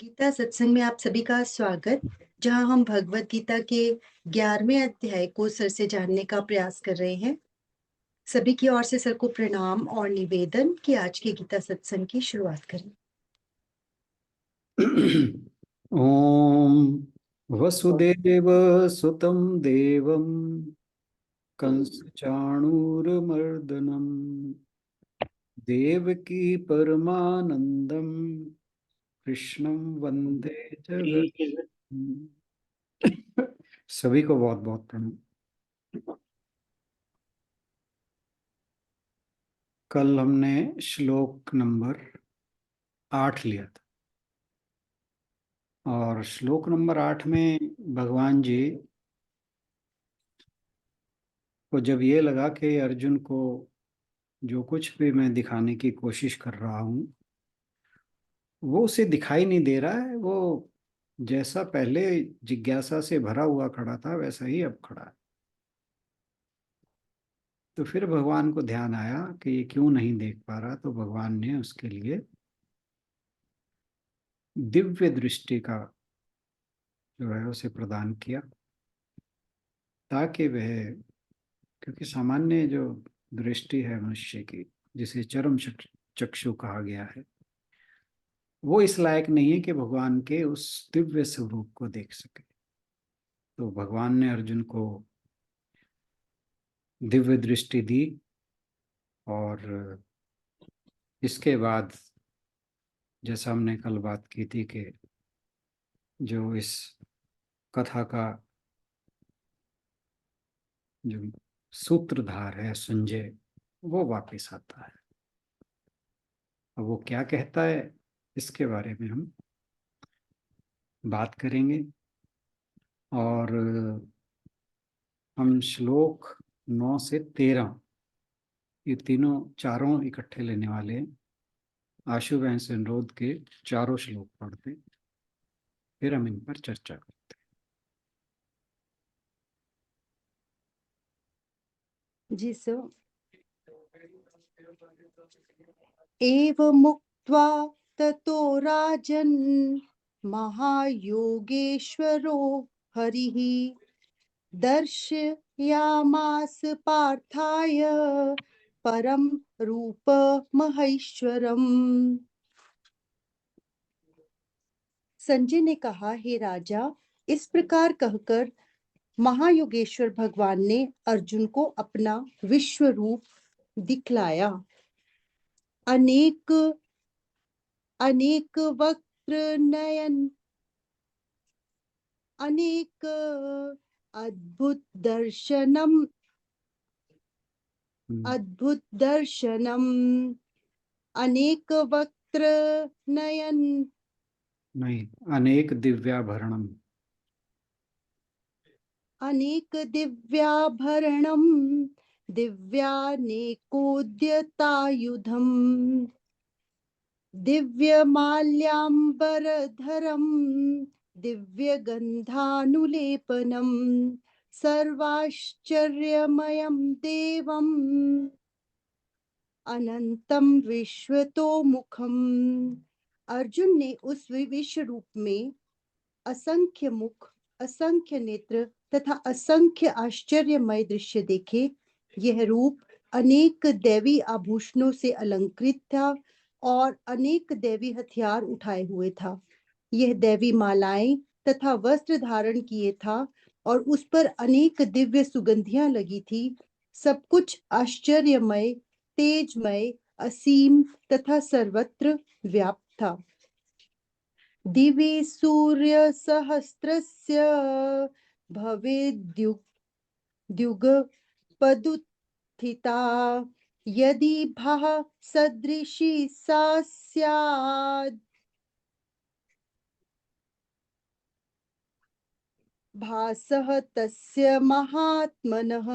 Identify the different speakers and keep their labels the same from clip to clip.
Speaker 1: गीता सत्संग में आप सभी का स्वागत। जहां हम भगवत गीता के 11वें अध्याय को सर से जानने का प्रयास कर रहे हैं। सभी की ओर से सर को प्रणाम और निवेदन कि आज की गीता सत्संग की शुरुआत करें।
Speaker 2: ओम वसुदेव सुतं देवं कंसचाणूरमर्दनम देवकी परमानंदम कृष्णं वंदे जगत। सभी को बहुत बहुत प्रणाम। कल हमने श्लोक नंबर 8 लिया था और श्लोक नंबर 8 में भगवान जी को जब ये लगा कि अर्जुन को जो कुछ भी मैं दिखाने की कोशिश कर रहा हूँ वो उसे दिखाई नहीं दे रहा है, वो जैसा पहले जिज्ञासा से भरा हुआ खड़ा था वैसा ही अब खड़ा है। तो फिर भगवान को ध्यान आया कि ये क्यों नहीं देख पा रहा, तो भगवान ने उसके लिए दिव्य दृष्टि का जो है उसे प्रदान किया, ताकि वह, क्योंकि सामान्य जो दृष्टि है मनुष्य की, जिसे चरम चक्षु कहा गया है, वो इस लायक नहीं है कि भगवान के उस दिव्य स्वरूप को देख सके। तो भगवान ने अर्जुन को दिव्य दृष्टि दी और इसके बाद जैसा हमने कल बात की थी कि जो इस कथा का जो सूत्रधार है संजय, वो वापस आता है। अब वो क्या कहता है इसके बारे में हम बात करेंगे। और हम श्लोक 9 से 13 ये तीनों चारों इकट्ठे लेने वाले हैं। आशु बहन से अनुरोध के चारों श्लोक पढ़ते, फिर हम इन पर चर्चा करते।
Speaker 1: जी सर। एवमुक्त्वा ततो राजन् महायोगेश्वरो हरिः दर्शयामास पार्थाय परम रूपमहैश्वरम्। संजय ने कहा, हे राजा, इस प्रकार कहकर महायोगेश्वर भगवान ने अर्जुन को अपना विश्व रूप दिखलाया। अनेक अनेक वक्त्र नयन, अनेक अद्भुत दर्शनम, अद्भुत दर्शनम, अनेक वक्त्र नयन,
Speaker 2: नहीं, अनेक दिव्याभरणम।
Speaker 1: अनेक दिव्याभरणम, दिव्यानेकोद्यतायुधम, दिव्यमाल्याम्बरधरम, दिव्यगन्धानुलेपनम, सर्वाश्चर्यमयं देवम अनंतम विश्वतोमुखम। अर्जुन ने उस विश्व रूप में असंख्य मुख, असंख्य नेत्र तथा असंख्य आश्चर्यमय दृश्य देखे। यह रूप अनेक दैवी आभूषणों से अलंकृत था और अनेक दैवी हथियार उठाए हुए था। यह दैवी मालाएं तथा वस्त्र धारण किए था और उस पर अनेक दिव्य सुगंधियां लगी थी। सब कुछ आश्चर्यमय, तेजमय, असीम तथा सर्वत्र व्याप्त था। दिवि सूर्य सहस्रस्य भवेद्युगपदुत्थिता, यदि भः सदृशी सा स्यात्, भासः तस्य महात्मनः।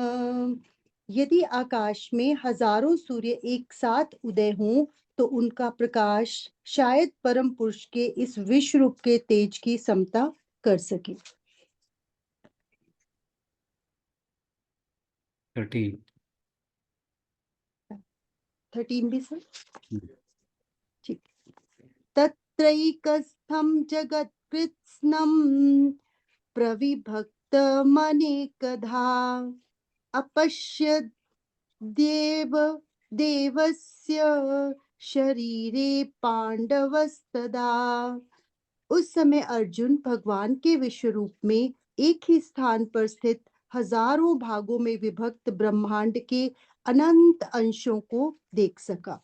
Speaker 1: यदि आकाश में हजारों सूर्य एक साथ उदय हों तो उनका प्रकाश शायद परम पुरुष के इस विश्व रूप के तेज की समता कर सके। 13 भी सर। ठीक। त्रैकस्थं जगत्कृत्स्नं प्रविभक्तमनेकधा अपश्यद् देवस्य शरीरे पांडवस्तदा। उस समय अर्जुन भगवान के विश्व रूप में एक ही स्थान पर स्थित हजारों भागों में विभक्त ब्रह्मांड के अनंत अंशों को देख सका।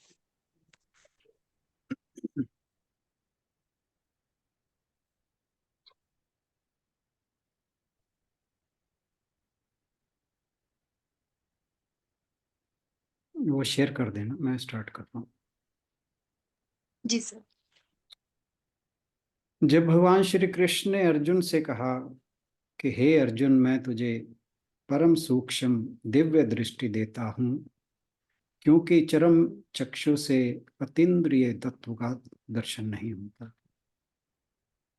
Speaker 2: वो शेयर कर देना, मैं स्टार्ट करता हूँ।
Speaker 1: जी सर।
Speaker 2: जब भगवान श्री कृष्ण ने अर्जुन से कहा कि हे अर्जुन, मैं तुझे परम सूक्ष्म दिव्य दृष्टि देता हूँ, क्योंकि चरम चक्षु से अतीन्द्रिय तत्व का दर्शन नहीं होता।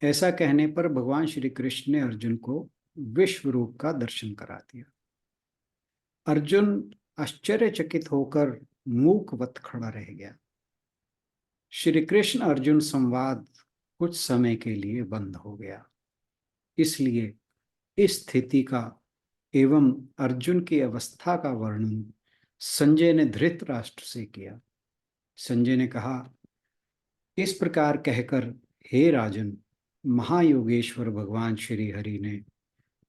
Speaker 2: ऐसा कहने पर भगवान श्री कृष्ण ने अर्जुन को विश्व रूप का दर्शन करा दिया। अर्जुन आश्चर्यचकित होकर मूकवत खड़ा रह गया। श्री कृष्ण अर्जुन संवाद कुछ समय के लिए बंद हो गया। इसलिए इस स्थिति का एवं अर्जुन की अवस्था का वर्णन संजय ने धृतराष्ट्र से किया। संजय ने कहा, इस प्रकार कहकर, हे राजन, महायोगेश्वर भगवान श्री हरि ने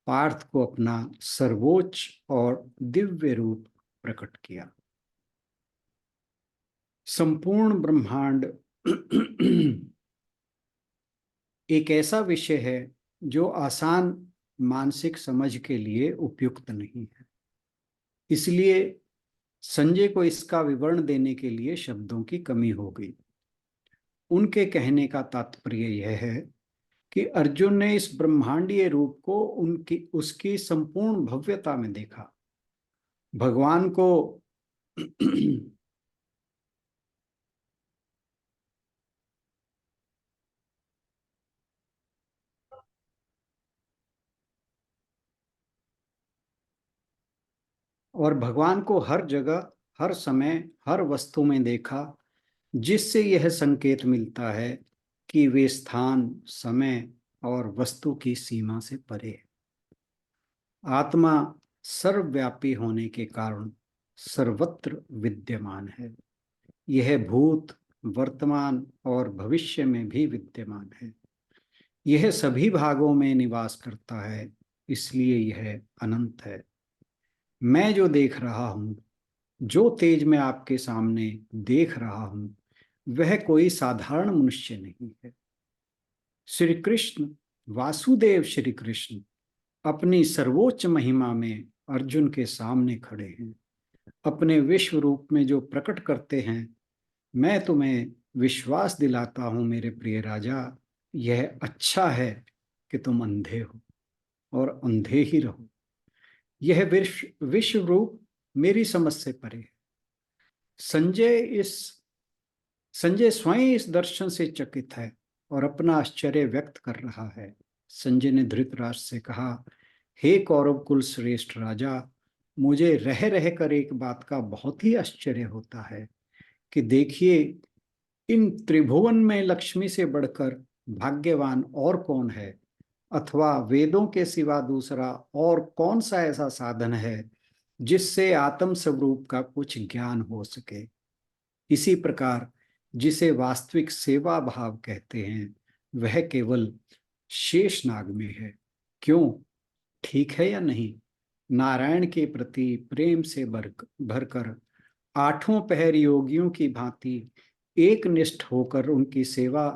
Speaker 2: पार्थ को अपना सर्वोच्च और दिव्य रूप प्रकट किया। संपूर्ण ब्रह्मांड एक ऐसा विषय है जो आसान मानसिक समझ के लिए उपयुक्त नहीं है। इसलिए संजय को इसका विवरण देने के लिए शब्दों की कमी हो गई। उनके कहने का तात्पर्य यह है कि अर्जुन ने इस ब्रह्मांडीय रूप को उसकी संपूर्ण भव्यता में देखा। भगवान को और भगवान को हर जगह, हर समय, हर वस्तु में देखा, जिससे यह संकेत मिलता है कि वे स्थान, समय और वस्तु की सीमा से परे है। आत्मा सर्वव्यापी होने के कारण सर्वत्र विद्यमान है। यह भूत, वर्तमान और भविष्य में भी विद्यमान है। यह सभी भागों में निवास करता है, इसलिए यह अनंत है। मैं जो देख रहा हूं, जो तेज मैं आपके सामने देख रहा हूं, वह कोई साधारण मनुष्य नहीं है। श्री कृष्ण, वासुदेव श्री कृष्ण अपनी सर्वोच्च महिमा में अर्जुन के सामने खड़े हैं। अपने विश्व रूप में जो प्रकट करते हैं, मैं तुम्हें विश्वास दिलाता हूं मेरे प्रिय राजा, यह अच्छा है कि तुम अंधे हो और अंधे ही रहो। यह विश्व रूप मेरी समझ से परे है। संजय स्वयं इस दर्शन से चकित है और अपना आश्चर्य व्यक्त कर रहा है। संजय ने धृतराष्ट्र से कहा, हे कौरव कुल श्रेष्ठ राजा, मुझे रह रह कर एक बात का बहुत ही आश्चर्य होता है कि देखिए, इन त्रिभुवन में लक्ष्मी से बढ़कर भाग्यवान और कौन है, अथवा वेदों के सिवा दूसरा और कौन सा ऐसा साधन है जिससे आत्म स्वरूप का कुछ ज्ञान हो सके। इसी प्रकार जिसे वास्तविक सेवा भाव कहते हैं, वह केवल शेषनाग में है। क्यों, ठीक है या नहीं? नारायण के प्रति प्रेम से भरकर आठों पहर योगियों की भांति एक निष्ठ होकर उनकी सेवा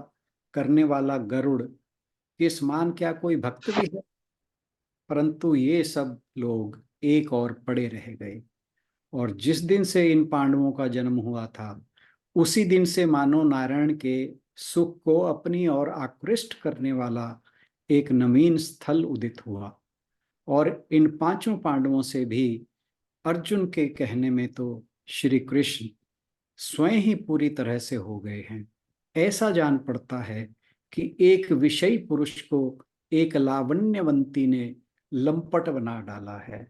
Speaker 2: करने वाला गरुड़ के समान क्या कोई भक्त भी है? परंतु ये सब लोग एक और पड़े रह गए, और जिस दिन से इन पांडवों का जन्म हुआ था, उसी दिन से मानो नारायण के सुख को अपनी ओर आकृष्ट करने वाला एक नवीन स्थल उदित हुआ। और इन पांचों पांडवों से भी अर्जुन के कहने में तो श्री कृष्ण स्वयं ही पूरी तरह से हो गए हैं। ऐसा जान पड़ता है कि एक विषयी पुरुष को एक लावण्यवंती ने लंपट बना डाला है।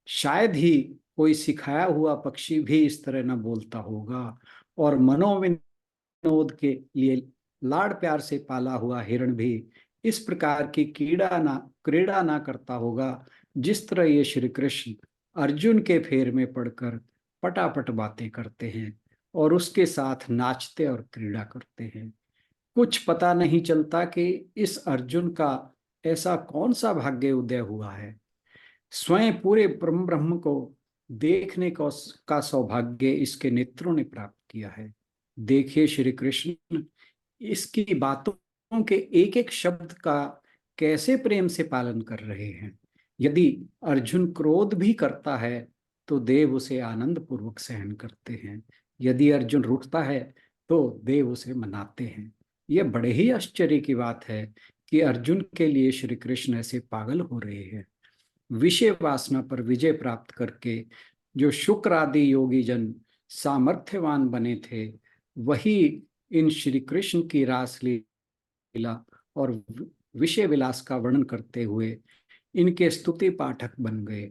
Speaker 2: शायद ही कोई सिखाया हुआ पक्षी भी इस तरह न बोलता होगा और मनोविनोद के लिए लाड़ प्यार से पाला हुआ हिरण भी इस प्रकार की क्रीड़ा ना करता होगा जिस तरह ये श्री कृष्ण अर्जुन के फेर में पड़कर पटापट बातें करते हैं और उसके साथ नाचते और क्रीड़ा करते हैं। कुछ पता नहीं चलता कि इस अर्जुन का ऐसा कौन सा भाग्य उदय हुआ है। स्वयं पूरे परम ब्रह्म को देखने का सौभाग्य इसके नेत्रों ने प्राप्त किया है। देखिए श्री कृष्ण इसकी बातों के एक एक शब्द का कैसे प्रेम से पालन कर रहे हैं। यदि अर्जुन क्रोध भी करता है तो देव उसे आनंद पूर्वक सहन करते हैं। यदि अर्जुन रूठता है तो देव उसे मनाते हैं। यह बड़े ही आश्चर्य की बात है कि अर्जुन के लिए श्री कृष्ण ऐसे पागल हो रहे हैं। विषय वासना पर विजय प्राप्त करके जो शुक्र आदि योगी जन सामर्थ्यवान बने थे, वही इन श्री कृष्ण की रासलीला और विषय विलास का वर्णन करते हुए इनके स्तुति पाठक बन गए।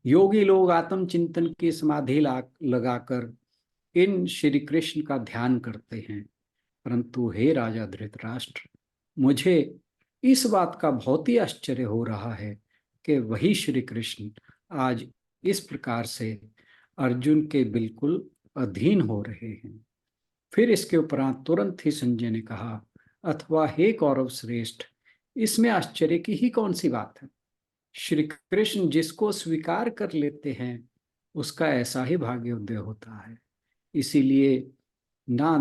Speaker 2: योगी लोग आत्मचिंतन की समाधि लगाकर इन श्री कृष्ण का ध्यान करते हैं। परंतु हे राजा धृतराष्ट्र, मुझे इस बात का बहुत ही आश्चर्य हो रहा है कि वही श्री कृष्ण आज इस प्रकार से अर्जुन के बिल्कुल अधीन हो रहे हैं। फिर इसके उपरांत तुरंत ही संजय ने कहा, अथवा हे कौरव श्रेष्ठ, इसमें आश्चर्य की ही कौन सी बात है। श्री कृष्ण जिसको स्वीकार कर लेते हैं उसका ऐसा ही भाग्योदय होता है। इसीलिए ना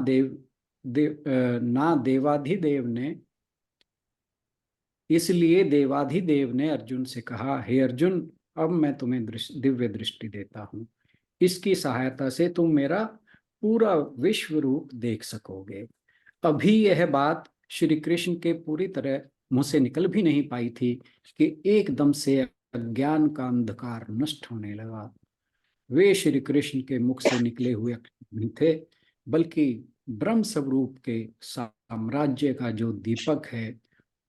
Speaker 2: देवाधिदेव ने इसलिए देवाधिदेव ने अर्जुन से कहा, हे अर्जुन, अब मैं तुम्हें दिव्य दृष्टि देता हूं। इसकी सहायता से तुम मेरा पूरा विश्व रूप देख सकोगे। अभी यह बात श्री कृष्ण के पूरी तरह मुंह से निकल भी नहीं पाई थी कि एकदम से अज्ञान का अंधकार नष्ट होने लगा। वे श्री कृष्ण के मुख से निकले हुए नहीं थे, बल्कि ब्रह्म स्वरूप के साम्राज्य का जो दीपक है,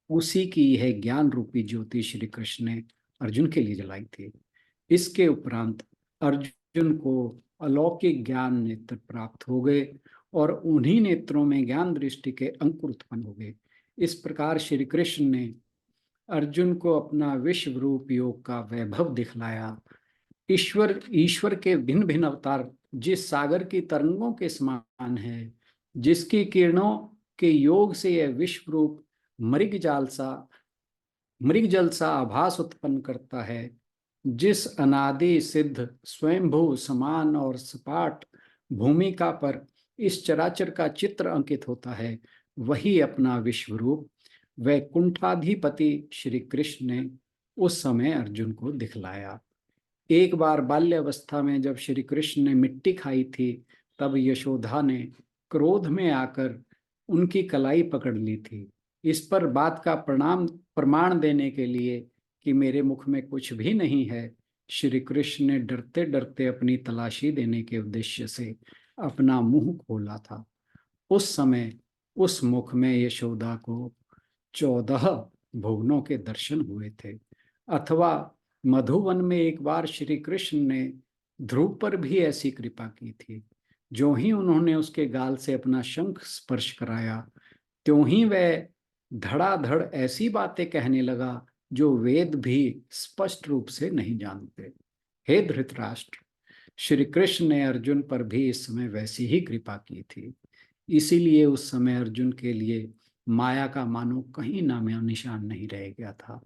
Speaker 2: उसी की यह ज्ञान रूपी ज्योति श्री कृष्ण ने अर्जुन के लिए जलाई थी। इसके उपरांत अर्जुन को अलौकिक ज्ञान नेत्र प्राप्त हो गए और उन्हीं नेत्रों में ज्ञान दृष्टि के अंकुर उत्पन्न हो गए। इस प्रकार श्री कृष्ण ने अर्जुन को अपना विश्व रूप योग का वैभव दिखलाया। ईश्वर के भिन्न भिन्न अवतार जिस सागर की तरंगों के समान है, जिसकी किरणों के योग से यह विश्व रूप मृग जल सा आभास उत्पन्न करता है, जिस अनादि सिद्ध स्वयंभू समान और सपाट भूमिका पर इस चराचर का चित्र अंकित होता है, वही अपना विश्व रूप वैकुंठाधिपति श्री कृष्ण ने उस समय अर्जुन को दिखलाया। एक बार बाल्यावस्था में जब श्री कृष्ण ने मिट्टी खाई थी, तब यशोदा ने क्रोध में आकर उनकी कलाई पकड़ ली थी। इस पर बात का प्रमाण देने के लिए कि मेरे मुख में कुछ भी नहीं है, श्री कृष्ण ने डरते डरते अपनी तलाशी देने के उद्देश्य से अपना मुंह खोला था। उस समय उस मुख में यशोदा को 14 भुवनों के दर्शन हुए थे। अथवा मधुवन में एक बार श्री कृष्ण ने ध्रुव पर भी ऐसी कृपा की थी। जो ही उन्होंने उसके गाल से अपना शंख स्पर्श कराया, त्यों ही वह धड़ाधड़ ऐसी बातें कहने लगा जो वेद भी स्पष्ट रूप से नहीं जानते। हे धृतराष्ट्र, श्री कृष्ण ने अर्जुन पर भी इस समय वैसी ही कृपा की थी। इसीलिए उस समय अर्जुन के लिए माया का मानो कहीं नाम निशान नहीं रह गया था।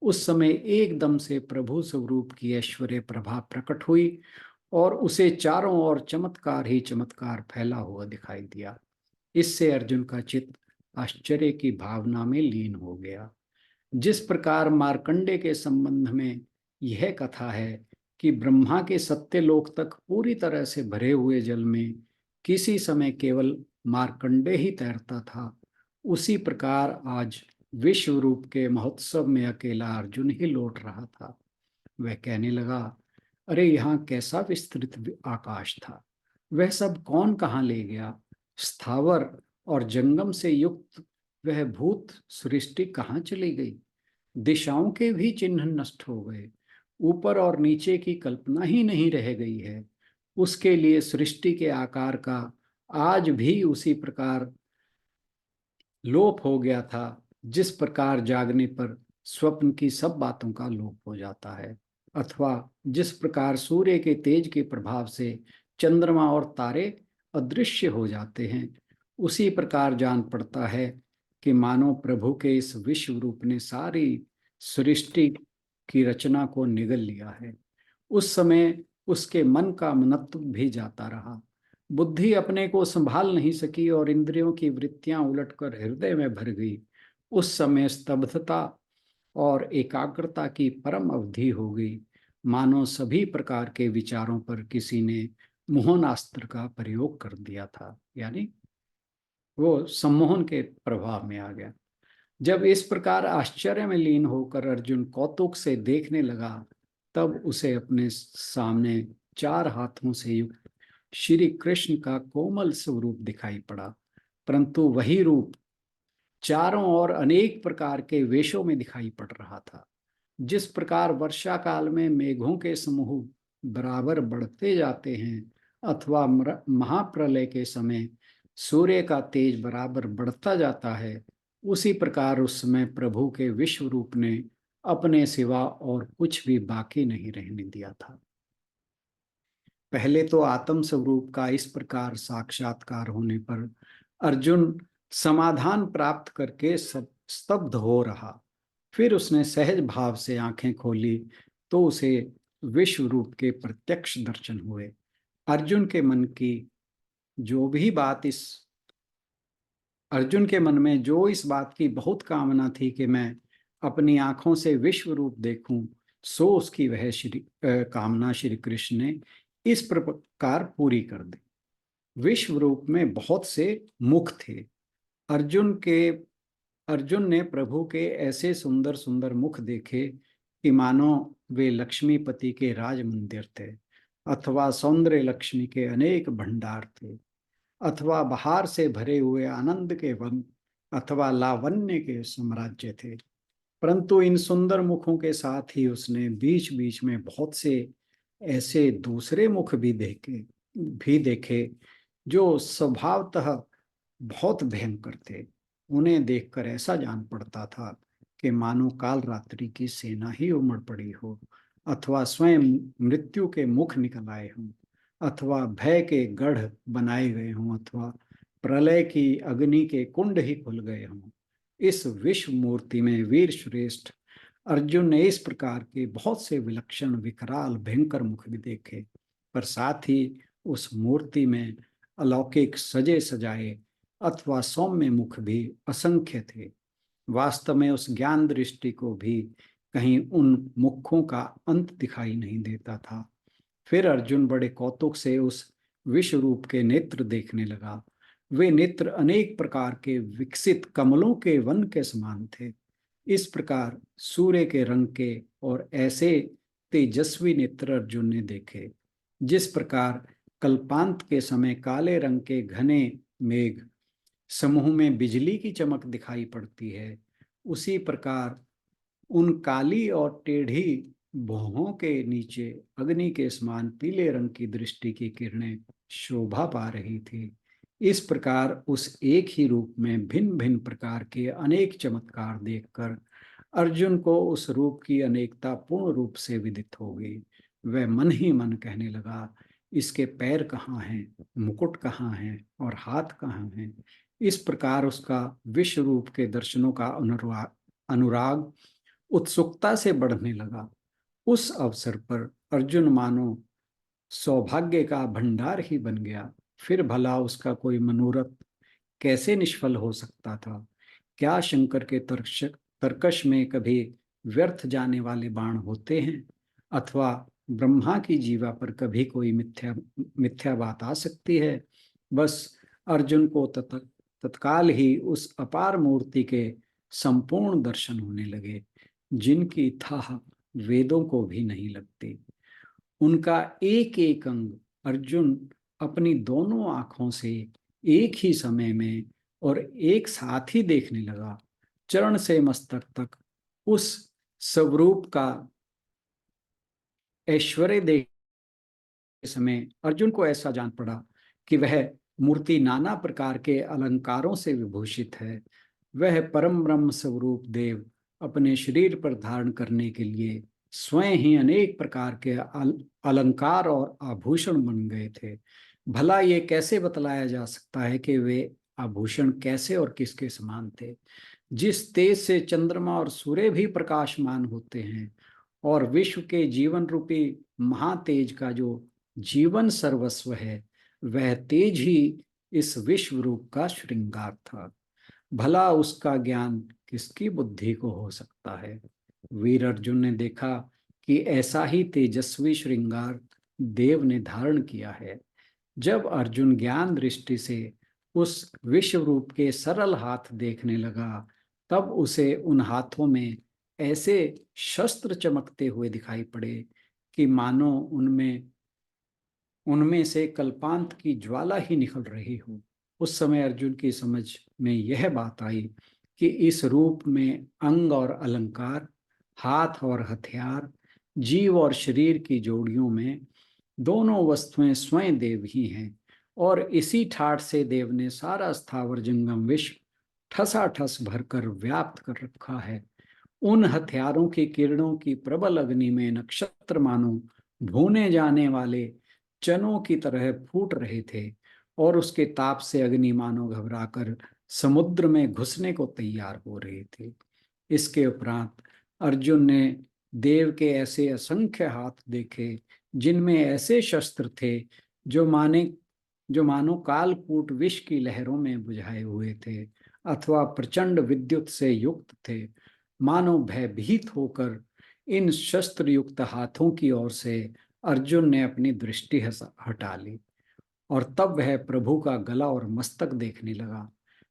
Speaker 2: उस समय एकदम से प्रभु स्वरूप की ऐश्वर्य प्रभा प्रकट हुई और उसे चारों ओर चमत्कार ही चमत्कार फैला हुआ दिखाई दिया। इससे अर्जुन का चित्त आश्चर्य की भावना में लीन हो गया। जिस प्रकार मार्कंडे के संबंध में यह कथा है कि ब्रह्मा के सत्यलोक तक पूरी तरह से भरे हुए जल में किसी समय केवल मार्कंडे ही तैरता था, उसी प्रकार आज विश्व रूप के महोत्सव में अकेला अर्जुन ही लौट रहा था। वह कहने लगा, अरे यहाँ कैसा विस्तृत आकाश था, वह सब कौन कहाँ ले गया। स्थावर और जंगम से युक्त वह भूत सृष्टि कहाँ चली गई। दिशाओं के भी चिन्ह नष्ट हो गए, ऊपर और नीचे की कल्पना ही नहीं रह गई है। उसके लिए सृष्टि के आकार का आज भी उसी प्रकार लोप हो गया था, जिस प्रकार जागने पर स्वप्न की सब बातों का लोप हो जाता है, अथवा जिस प्रकार सूर्य के तेज के प्रभाव से चंद्रमा और तारे अदृश्य हो जाते हैं, उसी प्रकार जान पड़ता है कि मानो प्रभु के इस विश्व रूप ने सारी सृष्टि की रचना को निगल लिया है। उस समय उसके मन का मनत्व भी जाता रहा। बुद्धि अपने को संभाल नहीं सकी और इंद्रियों की वृत्तियां उलटकर हृदय में भर गई। उस समय स्तब्धता और एकाग्रता की परम अवधि हो गई, मानो सभी प्रकार के विचारों पर किसी ने मोहनास्त्र का प्रयोग कर दिया था, यानी वो सम्मोहन के प्रभाव में आ गया। जब इस प्रकार आश्चर्य में लीन होकर अर्जुन कौतुक से देखने लगा, तब उसे अपने सामने 4 हाथों से युक्त श्री कृष्ण का कोमल स्वरूप दिखाई पड़ा, परंतु वही रूप चारों ओर अनेक प्रकार के वेशों में दिखाई पड़ रहा था। जिस प्रकार वर्षा काल में मेघों के समूह बराबर बढ़ते जाते हैं, अथवा महाप्रलय के समय सूर्य का तेज बराबर बढ़ता जाता है, उसी प्रकार उस समय प्रभु के विश्व रूप ने अपने सिवा और कुछ भी बाकी नहीं रहने दिया था। पहले तो आत्म स्वरूप का इस प्रकार साक्षात्कार होने पर अर्जुन समाधान प्राप्त करके सब स्तब्ध हो रहा। फिर उसने सहज भाव से आंखें खोली तो उसे विश्व रूप के प्रत्यक्ष दर्शन हुए। अर्जुन के मन की जो भी बात इस अर्जुन के मन में जो इस बात की बहुत कामना थी कि मैं अपनी आंखों से विश्व रूप देखूं, सो उसकी वह कामना श्री कृष्ण ने इस प्रकार पूरी कर दी। विश्व रूप में बहुत से मुख थे। अर्जुन ने प्रभु के ऐसे सुंदर सुंदर मुख देखे कि मानो वे लक्ष्मीपति के राज मंदिर थे, अथवा सौंदर्य लक्ष्मी के अनेक भंडार थे, अथवा बहार से भरे हुए आनंद के वन, अथवा लावण्य के साम्राज्य थे। परंतु इन सुंदर मुखों के साथ ही उसने बीच बीच में बहुत से ऐसे दूसरे मुख भी देखे जो स्वभावतः बहुत भयंकर थे। उन्हें देखकर ऐसा जान पड़ता था कि मानो काल रात्रि की सेना ही उमड़ पड़ी हो, अथवा स्वयं मृत्यु के मुख निकल आए हों, अथवा भय के गढ़ बनाए गए हों, अथवा प्रलय की अग्नि के कुंड ही खुल गए हों। इस विश्व मूर्ति में वीर श्रेष्ठ अर्जुन ने इस प्रकार के बहुत से विलक्षण विकराल भयंकर मुख भी देखे, पर साथ ही उस मूर्ति में अलौकिक सजे सजाए अथवा सौम्य मुख भी असंख्य थे। वास्तव में उस ज्ञान दृष्टि को भी कहीं उन मुखों का अंत दिखाई नहीं देता था। फिर अर्जुन बड़े कौतुक से उस विश्व रूप के नेत्र देखने लगा। वे नेत्र अनेक प्रकार के विकसित कमलों के वन के समान थे। इस प्रकार सूर्य के रंग के और ऐसे तेजस्वी नेत्र अर्जुन ने देखे। जिस प्रकार कल्पांत के समय काले रंग के घने मेघ समूह में बिजली की चमक दिखाई पड़ती है, उसी प्रकार उन काली और टेढ़ी भौहों के नीचे अग्नि के समान पीले रंग की दृष्टि की किरणें शोभा पा रही थी। इस प्रकार उस एक ही रूप में भिन्न भिन्न प्रकार के अनेक चमत्कार देखकर अर्जुन को उस रूप की अनेकता पूर्ण रूप से विदित हो गई। वह मन ही मन कहने लगा, इसके पैर कहाँ हैं, मुकुट कहाँ हैं और हाथ कहाँ हैं। इस प्रकार उसका विश्व रूप के दर्शनों का अनुराग उत्सुकता से बढ़ने लगा। उस अवसर पर अर्जुन मानो सौभाग्य का भंडार ही बन गया। फिर भला उसका कोई मनोरथ कैसे निष्फल हो सकता था? क्या शंकर के तर्कश में कभी व्यर्थ जाने वाले बाण होते हैं, अथवा ब्रह्मा की जीवा पर कभी कोई मिथ्या बात आ सकती है? बस अर्जुन को तत्काल ही उस अपार मूर्ति के संपूर्ण दर्शन होने लगे, जिनकी थाह वेदों को भी नहीं लगती। उनका एक एक अंग अर्जुन अपनी दोनों आंखों से एक ही समय में और एक साथ ही देखने लगा। चरण से मस्तक तक उस स्वरूप का ऐश्वर्य देख समय अर्जुन को ऐसा जान पड़ा कि वह मूर्ति नाना प्रकार के अलंकारों से विभूषित है। वह परम ब्रह्म स्वरूप देव अपने शरीर पर धारण करने के लिए स्वयं ही अनेक प्रकार के अलंकार और आभूषण बन गए थे। भला ये कैसे बतलाया जा सकता है कि वे आभूषण कैसे और किसके समान थे? जिस तेज से चंद्रमा और सूर्य भी प्रकाशमान होते हैं, और विश्व के जीवन रूपी महातेज का जो जीवन सर्वस्व है, वह तेज ही इस विश्व रूप का श्रृंगार था। भला उसका ज्ञान किसकी बुद्धि को हो सकता है? वीर अर्जुन ने देखा कि ऐसा ही तेजस्वी श्रृंगार देव ने धारण किया है। जब अर्जुन ज्ञान दृष्टि से उस विश्व रूप के सरल हाथ देखने लगा, तब उसे उन हाथों में ऐसे शस्त्र चमकते हुए दिखाई पड़े कि मानो उनमें उनमें से कल्पांत की ज्वाला ही निकल रही हो। उस समय अर्जुन की समझ में यह बात आई कि इस रूप में अंग और अलंकार, हाथ और हथियार, जीव और शरीर की जोड़ियों में दोनों वस्तुएं स्वयं देव ही हैं, और इसी ठाठ से देव ने सारा स्थावर जंगम विश्व ठसाठस भरकर व्याप्त कर रखा है। उन हथियारों की किरणों की प्रबल अग्नि में नक्षत्र मानो भूने जाने वाले चनों की तरह फूट रहे थे, और उसके ताप से अग्नि मानो घबराकर समुद्र में घुसने को तैयार हो रहे थे। इसके उपरांत अर्जुन ने देव के ऐसे असंख्य हाथ देखे, जिनमें ऐसे शस्त्र थे जो मानो कालकूट विष की लहरों में बुझाए हुए थे, अथवा प्रचंड विद्युत से युक्त थे। मानो भयभीत होकर इन शस्त्र युक्त हाथों की ओर से अर्जुन ने अपनी दृष्टि हटा ली, और तब वह प्रभु का गला और मस्तक देखने लगा,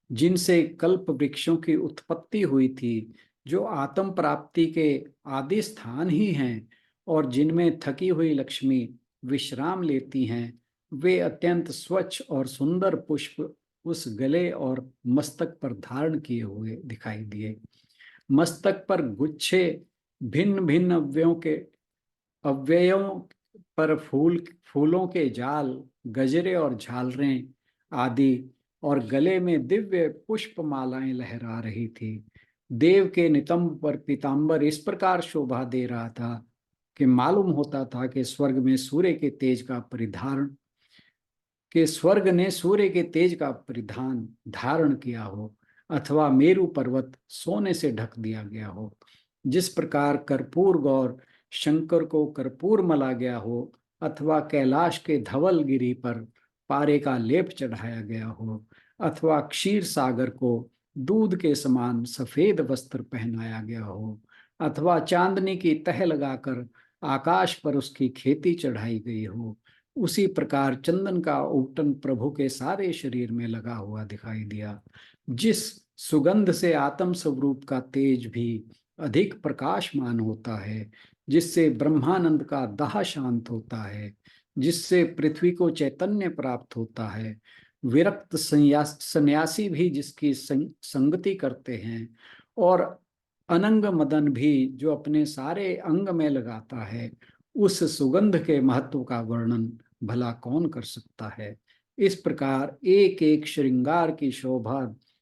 Speaker 2: जिनसे कल्प वृक्षों की उत्पत्ति हुई थी, जो आत्म प्राप्ति के आदि स्थान ही हैं, और जिनमें थकी हुई लक्ष्मी विश्राम लेती हैं। वे अत्यंत स्वच्छ और सुंदर पुष्प उस गले और मस्तक पर धारण किए हुए दिखाई दिए। मस्तक पर गुच्छे भिन्न भिन्न अव्ययों पर फूलों के जाल, गजरे और झालरें आदि, और गले में दिव्य पुष्प मालाएं लहरा रही थी। देव के नितंब पर पीतांबर इस प्रकार शोभा दे रहा था कि मालूम होता था कि स्वर्ग ने सूर्य के तेज का परिधान धारण किया हो, अथवा मेरु पर्वत सोने से ढक दिया गया हो। जिस प्रकार कर्पूर गौर शंकर को कर्पूर मला गया हो, अथवा कैलाश के धवल गिरी पर पारे का लेप चढ़ाया गया हो, अथवा क्षीर सागर को दूध के समान सफेद वस्त्र पहनाया गया हो, अथवा चांदनी की तह लगाकर आकाश पर उसकी खेती चढ़ाई गई हो, उसी प्रकार चंदन का उपटन प्रभु के सारे शरीर में लगा हुआ दिखाई दिया। जिस सुगंध से आत्म स्वरूप का तेज भी अधिक प्रकाशमान होता है, जिससे ब्रह्मानंद का दाह शांत होता है, जिससे पृथ्वी को चैतन्य प्राप्त होता है, विरक्त सन्यासी भी जिसकी संगति करते हैं, और अनंग मदन भी जो अपने सारे अंग में लगाता है, उस सुगंध के महत्व का वर्णन भला कौन कर सकता है। इस प्रकार एक एक श्रृंगार की शोभा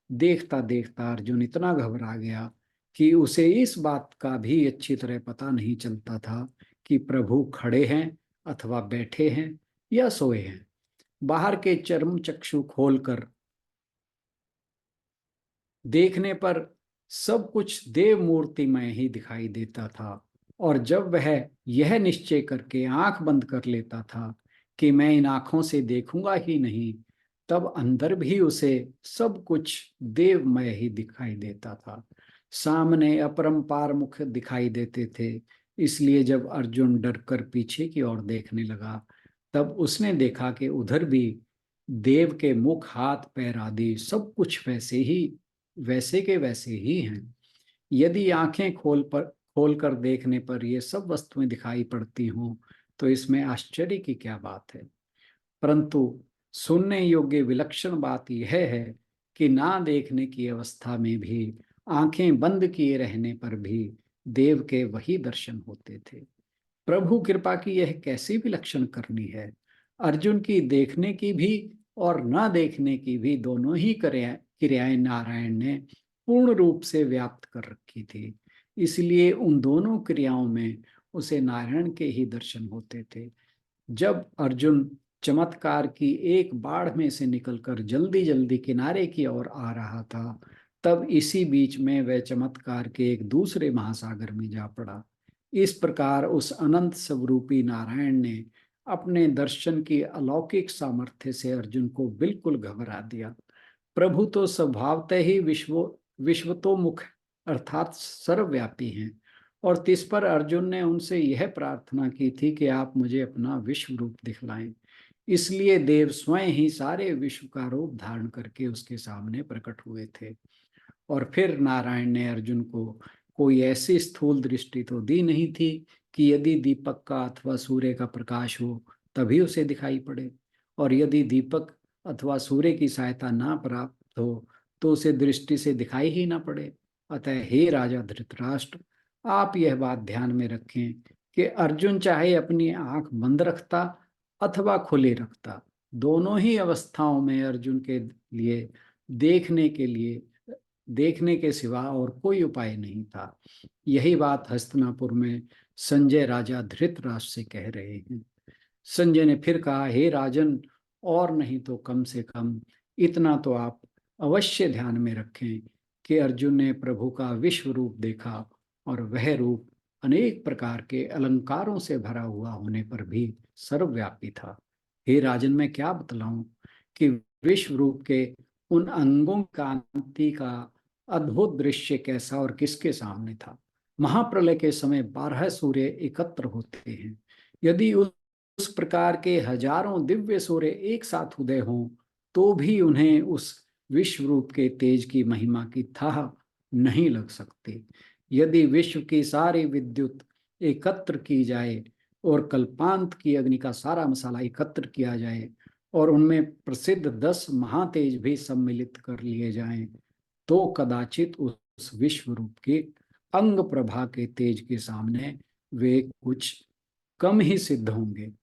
Speaker 2: देखता देखता अर्जुन इतना घबरा गया कि उसे इस बात का भी अच्छी तरह पता नहीं चलता था कि प्रभु खड़े हैं अथवा बैठे हैं या सोए हैं। बाहर के चर्म चक्षु खोलकर देखने पर सब कुछ देव मूर्तिमय ही दिखाई देता था, और जब वह यह निश्चय करके आंख बंद कर लेता था कि मैं इन आंखों से देखूंगा ही नहीं, तब अंदर भी उसे सब कुछ देवमय ही दिखाई देता था। सामने अपरंपार मुख दिखाई देते थे, इसलिए जब अर्जुन डरकर पीछे की ओर देखने लगा, तब उसने देखा कि उधर भी देव के मुख, हाथ, पैर आदि सब कुछ वैसे के वैसे ही हैं। यदि आंखें खोलकर देखने पर ये सब वस्तुएं दिखाई पड़ती हों, तो इसमें आश्चर्य की क्या बात है। परंतु सुनने योग्य विलक्षण बात यह है कि ना देखने की अवस्था में भी, आंखें बंद किए रहने पर भी देव के वही दर्शन होते थे। प्रभु कृपा की यह कैसी विलक्षण करनी है। अर्जुन की देखने की भी और न देखने की भी दोनों ही क्रियाएं नारायण ने पूर्ण रूप से व्याप्त कर रखी थी। इसलिए उन दोनों क्रियाओं में उसे नारायण के ही दर्शन होते थे। जब अर्जुन चमत्कार की एक बाढ़ में से निकलकर जल्दी जल्दी किनारे की ओर आ रहा था, तब इसी बीच में वह चमत्कार के एक दूसरे महासागर में जा पड़ा। इस प्रकार उस अनंत स्वरूपी नारायण ने अपने दर्शन की अलौकिक सामर्थ्य से अर्जुन को बिल्कुल घबरा दिया। प्रभु तो स्वभावतः ही विश्वतोमुख अर्थात सर्वव्यापी हैं, और तिस पर अर्जुन ने उनसे यह प्रार्थना की थी कि आप मुझे अपना विश्व रूप दिखलाएं। इसलिए देव स्वयं ही सारे विश्व का रूप धारण करके उसके सामने प्रकट हुए थे। और फिर नारायण ने अर्जुन को कोई ऐसी स्थूल दृष्टि तो दी नहीं थी कि यदि दीपक का अथवा सूर्य का प्रकाश हो तभी उसे दिखाई पड़े, और यदि दीपक अथवा सूर्य की सहायता ना प्राप्त हो तो उसे दृष्टि से दिखाई ही ना पड़े। अतः हे राजा धृतराष्ट्र, आप यह बात ध्यान में रखें कि अर्जुन चाहे अपनी आंख बंद रखता अथवा खुली रखता, दोनों ही अवस्थाओं में अर्जुन के लिए देखने के सिवा और कोई उपाय नहीं था। यही बात हस्तिनापुर में संजय राजा धृतराष्ट्र से कह रहे हैं। संजय ने फिर कहा, हे राजन, और नहीं तो कम से कम इतना तो आप अवश्य ध्यान में रखें कि अर्जुन ने प्रभु का विश्व रूप देखा, और वह रूप अनेक प्रकार के अलंकारों से भरा हुआ होने पर भी सर्वव्यापी था। हे राजन, मैं क्या बतलाऊं कि विश्व रूप के उन अंगों कांति का अद्भुत दृश्य कैसा और किसके सामने था। महाप्रलय के समय 12 सूर्य एकत्र होते हैं। यदि उस प्रकार के हजारों दिव्य सूर्य एक साथ उदय हों तो भी उन्हें उस विश्व रूप के तेज की महिमा की थाह नहीं लग सकती। यदि विश्व की सारी विद्युत एकत्र की जाए और कल्पांत की अग्नि का सारा मसाला एकत्र किया जाए और उनमें प्रसिद्ध 10 महातेज भी सम्मिलित कर लिए जाएं, तो कदाचित उस विश्व रूप के अंग प्रभा के तेज के सामने वे कुछ कम ही सिद्ध होंगे।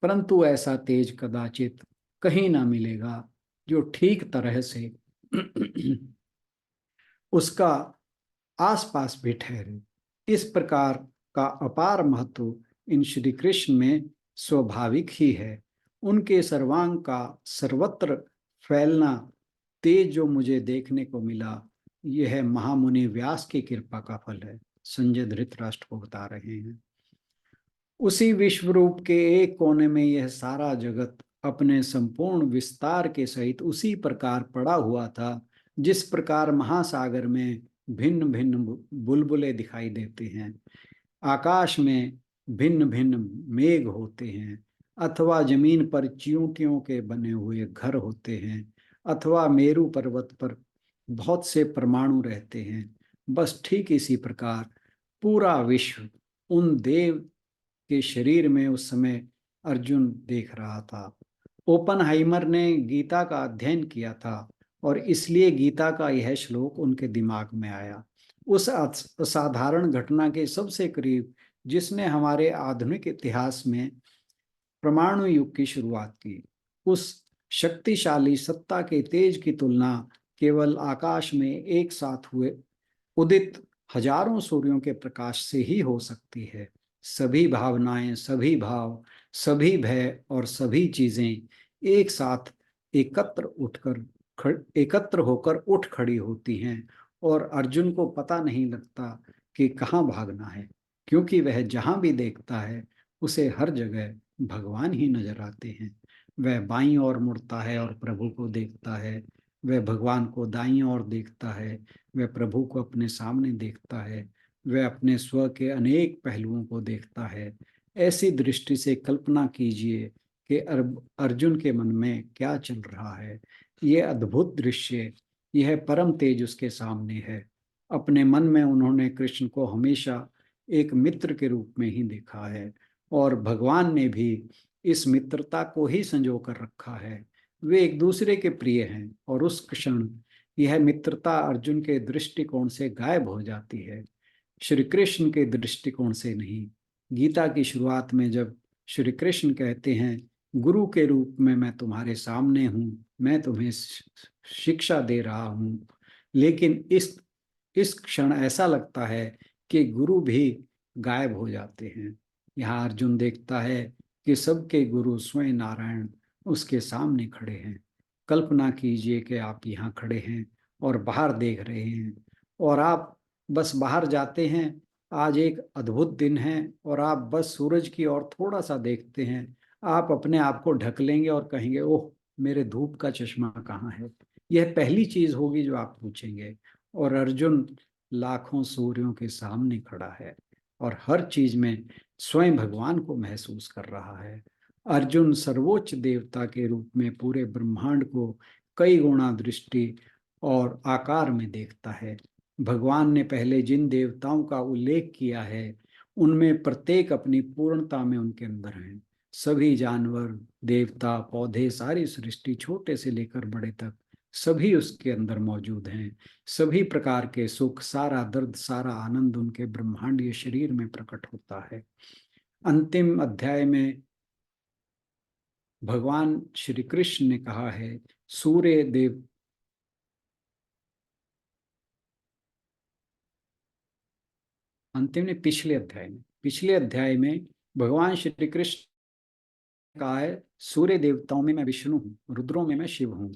Speaker 2: परंतु ऐसा तेज कदाचित कहीं ना मिलेगा जो ठीक तरह से उसका आसपास भी ठहरे। इस प्रकार का अपार महत्व इन श्री कृष्ण में स्वाभाविक ही है। उनके सर्वांग का सर्वत्र फैलना तेज जो मुझे देखने को मिला, यह महामुनि व्यास की कृपा का फल है। संजय धृतराष्ट्र को बता रहे हैं। उसी विश्व रूप के एक कोने में यह सारा जगत अपने संपूर्ण विस्तार के सहित उसी प्रकार पड़ा हुआ था जिस प्रकार महासागर में भिन्न भिन्न बुलबुले दिखाई देते हैं, आकाश में भिन्न भिन्न मेघ होते हैं, अथवा जमीन पर चींटियों के बने हुए घर होते हैं, अथवा मेरू पर्वत पर बहुत से परमाणु रहते हैं। बस ठीक इसी प्रकार पूरा विश्व उन देव के शरीर में उस समय अर्जुन देख रहा था। ओपनहाइमर ने गीता का अध्ययन किया था और इसलिए गीता का यह श्लोक उनके दिमाग में आया। उस असाधारण घटना के सबसे करीब जिसने हमारे आधुनिक इतिहास में परमाणु युग की शुरुआत की, उस शक्तिशाली सत्ता के तेज की तुलना केवल आकाश में एक साथ हुए उदित हजारों सूर्यों के प्रकाश से ही हो सकती है। सभी भावनाएं, सभी भाव, सभी भय और सभी चीजें एक साथ एकत्र होकर उठ खड़ी होती हैं, और अर्जुन को पता नहीं लगता कि कहाँ भागना है, क्योंकि वह जहां भी देखता है उसे हर जगह भगवान ही नजर आते हैं। वह बाईं ओर मुड़ता है और प्रभु को देखता है, वह भगवान को दाईं ओर देखता है, वह प्रभु को अपने सामने देखता है, वह अपने स्व के अनेक पहलुओं को देखता है। ऐसी दृष्टि से कल्पना कीजिए कि अर्जुन के मन में क्या चल रहा है। यह अद्भुत दृश्य, यह परम तेज उसके सामने है। अपने मन में उन्होंने कृष्ण को हमेशा एक मित्र के रूप में ही देखा है, और भगवान ने भी इस मित्रता को ही संजो कर रखा है। वे एक दूसरे के प्रिय हैं, और उस क्षण यह मित्रता अर्जुन के दृष्टिकोण से गायब हो जाती है, श्री कृष्ण के दृष्टिकोण से नहीं। गीता की शुरुआत में जब श्री कृष्ण कहते हैं, गुरु के रूप में मैं तुम्हारे सामने हूँ, मैं तुम्हें शिक्षा दे रहा हूँ, लेकिन इस इस क्षण ऐसा लगता है कि गुरु भी गायब हो जाते हैं। यहाँ अर्जुन देखता है कि सबके गुरु स्वयं नारायण उसके सामने खड़े हैं। कल्पना कीजिए कि आप यहाँ खड़े हैं और बाहर देख रहे हैं, और आप बस बाहर जाते हैं। आज एक अद्भुत दिन है और आप बस सूरज की ओर थोड़ा सा देखते हैं, आप अपने आप को ढक लेंगे और कहेंगे, ओह मेरे धूप का चश्मा कहाँ है। यह पहली चीज होगी जो आप पूछेंगे। और अर्जुन लाखों सूर्यों के सामने खड़ा है और हर चीज में स्वयं भगवान को महसूस कर रहा है। अर्जुन सर्वोच्च देवता के रूप में पूरे ब्रह्मांड को कई गुणा दृष्टि और आकार में देखता है। भगवान ने पहले जिन देवताओं का उल्लेख किया है, उनमें प्रत्येक अपनी पूर्णता में उनके अंदर हैं। सभी जानवर, देवता, पौधे, सारी सृष्टि, छोटे से लेकर बड़े तक, सभी उसके अंदर मौजूद हैं। सभी प्रकार के सुख, सारा दर्द, सारा आनंद उनके ब्रह्मांडीय शरीर में प्रकट होता है। अंतिम अध्याय में भगवान श्री कृष्ण ने कहा है, सूर्य देव, अंतिम ने पिछले अध्याय में भगवान श्री कृष्ण ने कहा है, सूर्य देवताओं में मैं विष्णु हूँ, रुद्रों में मैं शिव हूँ।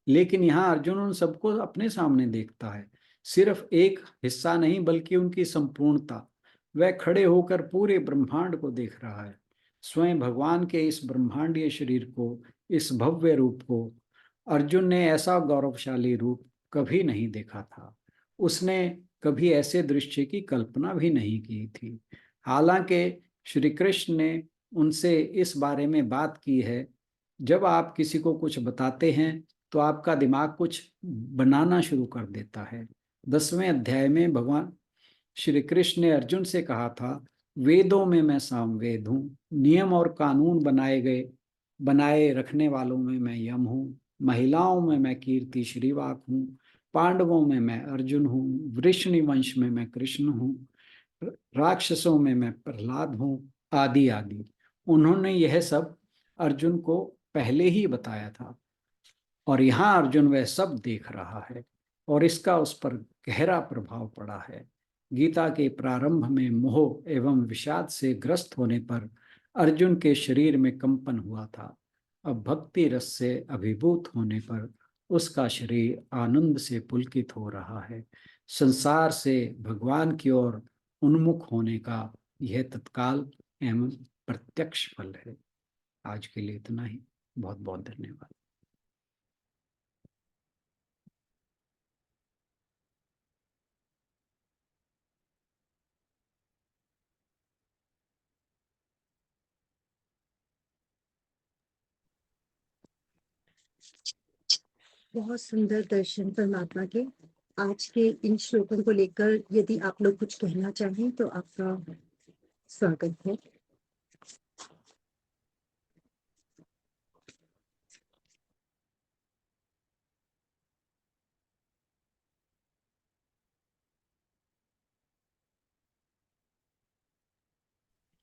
Speaker 2: लेकिन यहाँ अर्जुन उन सबको अपने सामने देखता है, सिर्फ एक हिस्सा नहीं बल्कि उनकी संपूर्णता। वह खड़े होकर पूरे ब्रह्मांड को देख रहा है। स्वयं भगवान के इस ब्रह्मांडीय शरीर को, इस भव्य रूप को अर्जुन ने ऐसा गौरवशाली रूप कभी नहीं देखा था। उसने कभी ऐसे दृश्य की कल्पना भी नहीं की थी। हालांकि श्री कृष्ण ने उनसे इस बारे में बात की है, जब आप किसी को कुछ बताते हैं तो आपका दिमाग कुछ बनाना शुरू कर देता है। 10वें अध्याय में भगवान श्री कृष्ण ने अर्जुन से कहा था, वेदों में मैं सामवेद हूँ, नियम और कानून बनाए रखने वालों में मैं यम हूँ, महिलाओं में मैं कीर्ति श्रीवाक हूँ, पांडवों में मैं अर्जुन हूँ, वृष्णि वंश में मैं कृष्ण हूँ, राक्षसों में मैं प्रहलाद हूँ, आदि आदि। उन्होंने यह सब अर्जुन को पहले ही बताया था, और यहाँ अर्जुन वह सब देख रहा है और इसका उस पर गहरा प्रभाव पड़ा है। गीता के प्रारंभ में मोह एवं विषाद से ग्रस्त होने पर अर्जुन के शरीर में कंपन हुआ था। अब भक्ति रस से अभिभूत होने पर उसका शरीर आनंद से पुलकित हो रहा है। संसार से भगवान की ओर उन्मुख होने का यह तत्काल एवं प्रत्यक्ष फल है। आज के लिए इतना ही। बहुत बहुत धन्यवाद।
Speaker 1: बहुत सुंदर दर्शन परमात्मा के। आज के इन श्लोकों को लेकर यदि आप लोग कुछ कहना चाहें तो आपका स्वागत है।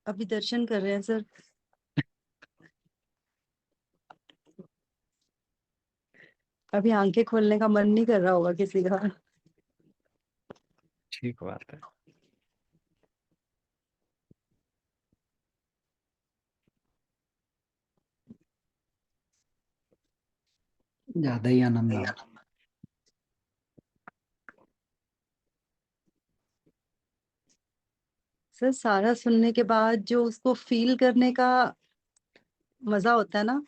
Speaker 1: अभी दर्शन कर रहे हैं सर। अभी आंखें खोलने का मन नहीं कर रहा होगा किसी का।
Speaker 2: ठीक बात है। ज्यादा ही आनंद आ रहा।
Speaker 1: सर सारा सुनने के बाद जो उसको फील करने का मजा होता है ना।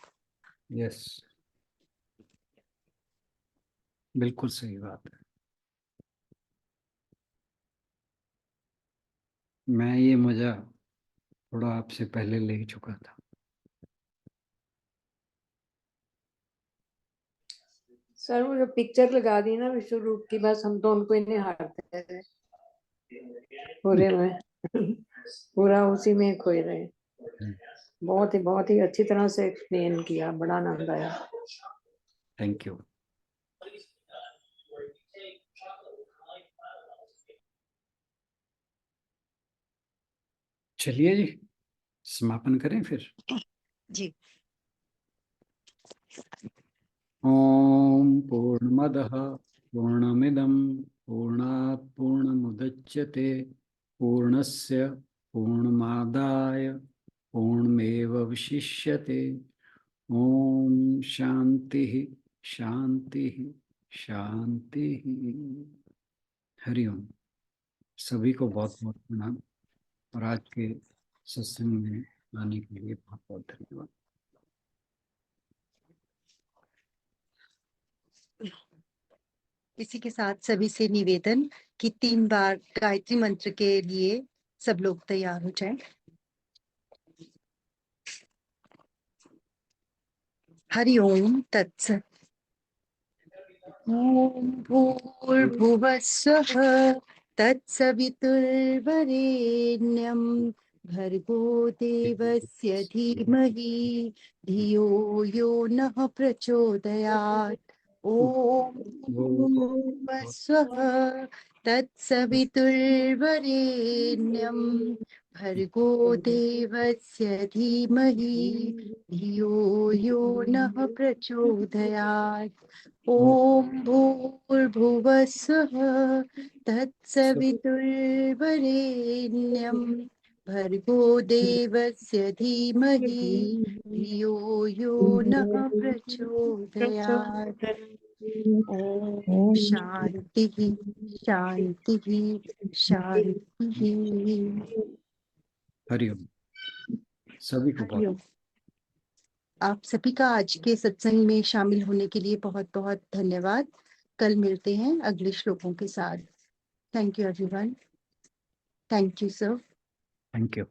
Speaker 2: यस, बिल्कुल सही बात है। मैं ये मजा थोड़ा आपसे पहले ले चुका था।
Speaker 3: सर वो जो पिक्चर लगा दी ना विश्व रूप की, बस हम तो उनको ही नहीं हारते थे पूरे में। पूरा उसी में खोए रहे। बहुत ही अच्छी तरह से एक्सप्लेन किया, बड़ा आनंद आया।
Speaker 2: Thank you. चलिए जी, समापन करें फिर।
Speaker 1: जी।
Speaker 2: ओम पूर्णमदः पूर्णमिदं पूर्णात् मुच्यते पूर्णस्य पूर्णमादाय पूर्णमेवावशिष्यते। ओम शांति शांति शांति। हरिओम। सभी को बहुत बहुत प्रणाम और आज के सत्संग में आने के लिए बहुत बहुत धन्यवाद।
Speaker 1: इसी के साथ सभी से निवेदन कि 3 बार गायत्री मंत्र के लिए सब लोग तैयार हो जाएं। हरि ओम तत्सत। ओम भूर्भुवः स्वः तत्सवितुर्वरेण्यं भर्गो देवस्य धीमहि धियो यो नः प्रचोदयात्। ओम भूर्भुवः स्वः तत्सवितुर्वरेण्यं भर्गो देवस्य धीमहि धियो यो नः प्रचोदयात्। ओम भूर्भुवः स्वः तत्सवितुर्वरेण्यं भर्गो देवस्य धीमहि धियो यो नः प्रचोदयात्। ओम शांति शांति शांति।
Speaker 2: हरिओम। सभी को बहुत
Speaker 1: हरिओम। आप सभी का आज के सत्संग में शामिल होने के लिए बहुत बहुत धन्यवाद। कल मिलते हैं अगले श्लोकों के साथ। Thank you everyone. Thank you sir.
Speaker 2: Thank you.